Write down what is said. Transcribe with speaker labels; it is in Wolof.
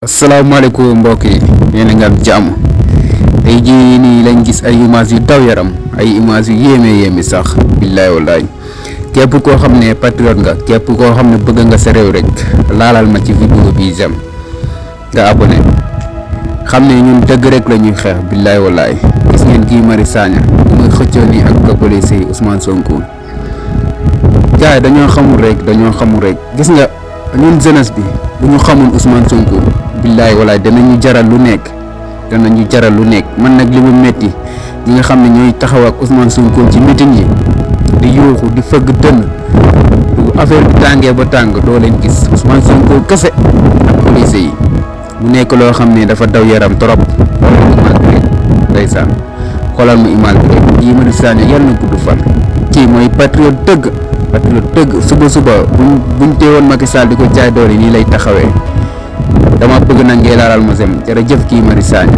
Speaker 1: Assalamualaikum mbokk yi yéen a ngi am jàmm tey jii nii lañ gis ay image yu daw yaram ay image yu yéeme sax billahi wallahi képp koo xam ne patriote nga képp koo xam ne bëgg nga sa réew rek laalal ma ci vidéo bi jam nga abonné xam ne ñun dëgg rek la ñuy xeex billahi wallahi gis ngeen Guy Marius Sagna muy xëccoo nii ak police yi Ousmane Sonko gaay dañoo xamul rek gis nga ñun jeunesse bi bu ñu xamul Ousmane Sonko billahi walaay danañu jaral lu nekk man nag li mu metti ñi nga xam ne ñooy taxaw ak Ousmane Sonko ci meeting yi di yuuxu di fëgg dënn du affaire bi tàngee ba tàng doo leen gis Ousmane Sonko kese ak police yi mu nekk loo xam ne dafa daw yaram trop xoolal mu imaal bi rek ndeysaan xoolal mu imaal bi rek Guy Marius Sagna yàlla na gudd fan kii mooy patriote dëgg suba buñ teewoon Macky Sall di ko jaay doole nii lay taxawee dama bëgg na ngeen laalal ma sem jërëjëf Guy Marius Sagna